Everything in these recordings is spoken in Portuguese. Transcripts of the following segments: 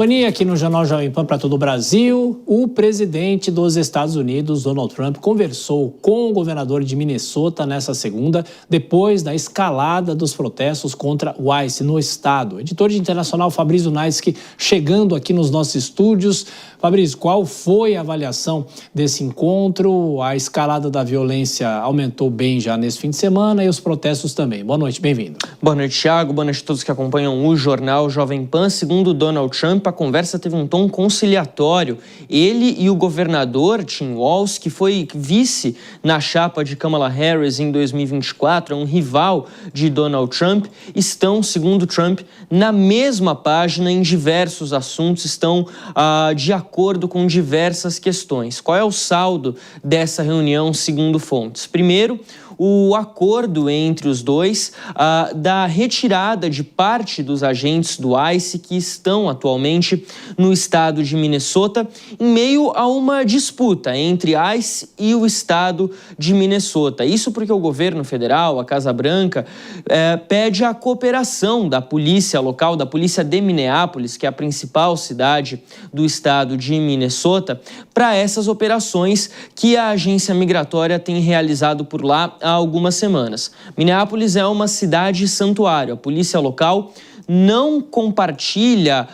Toninho, aqui no Jornal Jovem Pan para todo o Brasil, o presidente dos Estados Unidos, Donald Trump, conversou com o governador de Minnesota nessa segunda, depois da escalada dos protestos contra o ICE no estado. Editor de internacional Fabrício Naisky chegando aqui nos nossos estúdios. Fabrício, qual foi a avaliação desse encontro? A escalada da violência aumentou bem já nesse fim de semana e os protestos também. Boa noite, bem-vindo. Boa noite, Thiago. Boa noite a todos que acompanham o Jornal Jovem Pan. Segundo Donald Trump, a conversa teve um tom conciliatório. Ele e o governador Tim Walz, que foi vice na chapa de Kamala Harris em 2024, um rival de Donald Trump, estão, segundo Trump, na mesma página em diversos assuntos, estão de acordo com diversas questões. Qual é o saldo dessa reunião, segundo fontes? Primeiro, o acordo entre os dois da retirada de parte dos agentes do ICE que estão atualmente no estado de Minnesota, em meio a uma disputa entre ICE e o estado de Minnesota. Isso porque o governo federal, a Casa Branca, pede a cooperação da polícia local, da polícia de Minneapolis, que é a principal cidade do estado de Minnesota, para essas operações que a agência migratória tem realizado por lá há algumas semanas. Minneapolis é uma cidade santuário. A polícia local não compartilha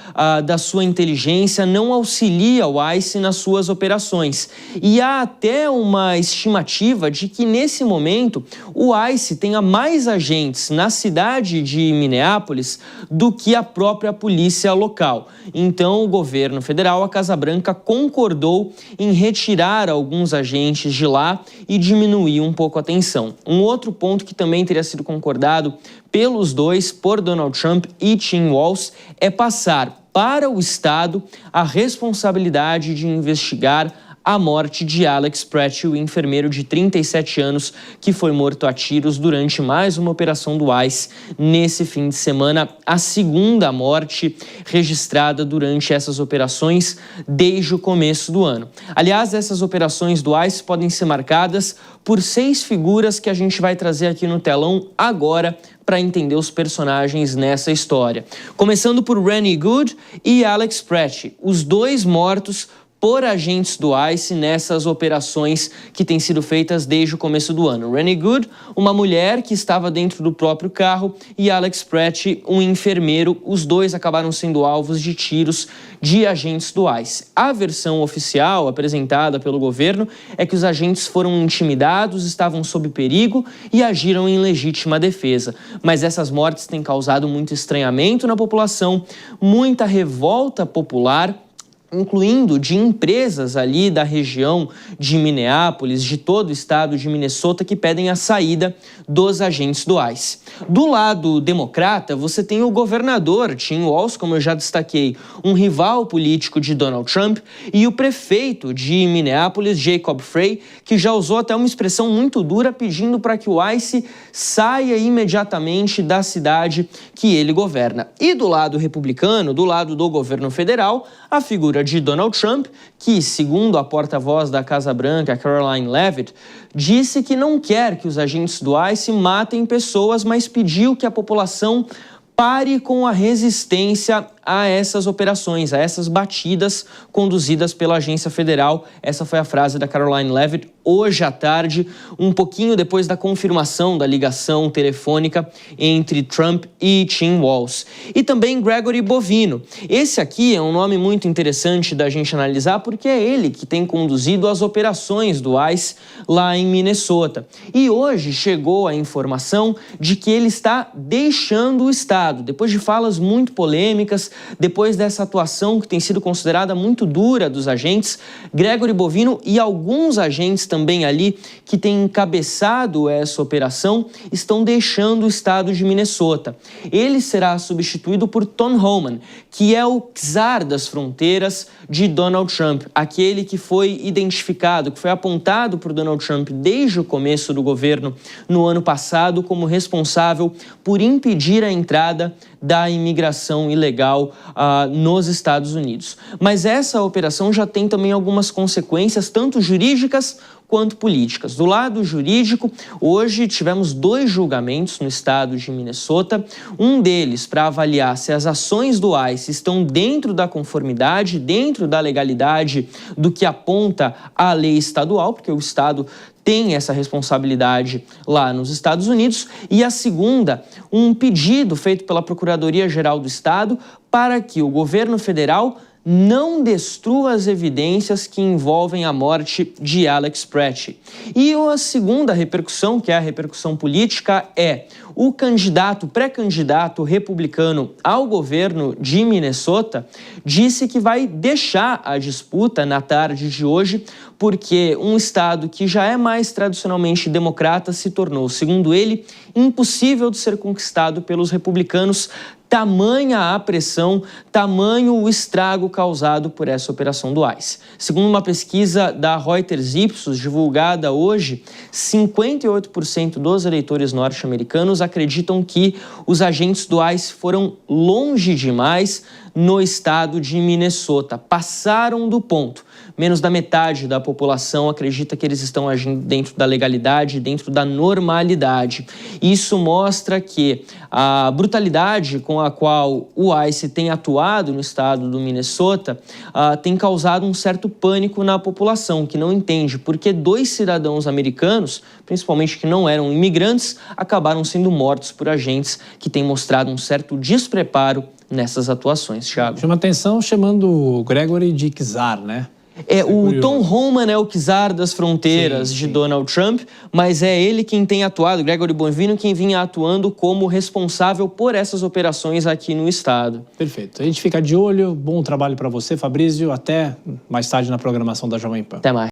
da sua inteligência, não auxilia o ICE nas suas operações. E há até uma estimativa de que, nesse momento, o ICE tenha mais agentes na cidade de Minneapolis do que a própria polícia local. Então, o governo federal, a Casa Branca, concordou em retirar alguns agentes de lá e diminuir um pouco a tensão. Um outro ponto que também teria sido concordado pelos dois, por Donald Trump e Tim Walz, é passar para o estado a responsabilidade de investigar a morte de Alex Pratt, o enfermeiro de 37 anos que foi morto a tiros durante mais uma operação do ICE nesse fim de semana, a segunda morte registrada durante essas operações desde o começo do ano. Aliás, essas operações do ICE podem ser marcadas por 6 figuras que a gente vai trazer aqui no telão agora para entender os personagens nessa história. Começando por Rennie Good e Alex Pratt, os dois mortos por agentes do ICE nessas operações que têm sido feitas desde o começo do ano. Rennie Good, uma mulher que estava dentro do próprio carro, e Alex Pratt, um enfermeiro. Os dois acabaram sendo alvos de tiros de agentes do ICE. A versão oficial apresentada pelo governo é que os agentes foram intimidados, estavam sob perigo e agiram em legítima defesa. Mas essas mortes têm causado muito estranhamento na população, muita revolta popular, incluindo de empresas ali da região de Minneapolis, de todo o estado de Minnesota, que pedem a saída dos agentes do ICE. Do lado democrata, você tem o governador Tim Walz, como eu já destaquei, um rival político de Donald Trump, e o prefeito de Minneapolis, Jacob Frey, que já usou até uma expressão muito dura pedindo para que o ICE saia imediatamente da cidade que ele governa. E do lado republicano, do lado do governo federal, a figura de Donald Trump, que, segundo a porta-voz da Casa Branca, Karoline Leavitt, disse que não quer que os agentes do ICE matem pessoas, mas pediu que a população pare com a resistência a essas operações, a essas batidas conduzidas pela agência federal. Essa foi a frase da Karoline Leavitt hoje à tarde, um pouquinho depois da confirmação da ligação telefônica entre Trump e Tim Walz. E também Gregory Bovino. Esse aqui é um nome muito interessante da gente analisar, porque é ele que tem conduzido as operações do ICE lá em Minnesota. E hoje chegou a informação de que ele está deixando o estado, depois de falas muito polêmicas, depois dessa atuação que tem sido considerada muito dura dos agentes. Gregory Bovino e alguns agentes também ali que têm encabeçado essa operação estão deixando o estado de Minnesota. Ele será substituído por Tom Homan, que é o czar das fronteiras de Donald Trump, aquele que foi identificado, que foi apontado por Donald Trump desde o começo do governo no ano passado como responsável por impedir a entrada da imigração ilegal nos Estados Unidos. Mas essa operação já tem também algumas consequências, tanto jurídicas quanto políticas. Do lado jurídico, hoje tivemos 2 julgamentos no estado de Minnesota, um deles para avaliar se as ações do ICE estão dentro da conformidade, dentro da legalidade do que aponta a lei estadual, porque o estado tem essa responsabilidade lá nos Estados Unidos, e a segunda, um pedido feito pela Procuradoria-Geral do Estado para que o governo federal não destrua as evidências que envolvem a morte de Alex Pratt. E a segunda repercussão, que é a repercussão política, é o pré-candidato republicano ao governo de Minnesota, disse que vai deixar a disputa na tarde de hoje, porque um estado que já é mais tradicionalmente democrata se tornou, segundo ele, impossível de ser conquistado pelos republicanos. Tamanha a pressão, tamanho o estrago causado por essa operação do ICE. Segundo uma pesquisa da Reuters Ipsos, divulgada hoje, 58% dos eleitores norte-americanos acreditam que os agentes do ICE foram longe demais no estado de Minnesota, passaram do ponto. Menos da metade da população acredita que eles estão agindo dentro da legalidade, dentro da normalidade. Isso mostra que a brutalidade com a qual o ICE tem atuado no estado do Minnesota tem causado um certo pânico na população, que não entende porque 2 cidadãos americanos, principalmente que não eram imigrantes, acabaram sendo mortos por agentes que têm mostrado um certo despreparo nessas atuações, Thiago. Chama atenção chamando o Gregory de czar, né? O Tom Homan é o czar das fronteiras de Donald Trump, mas é ele quem tem atuado, Gregory Bonvino, quem vinha atuando como responsável por essas operações aqui no estado. Perfeito. A gente fica de olho. Bom trabalho para você, Fabrício. Até mais tarde na programação da Jovem Pan. Até mais.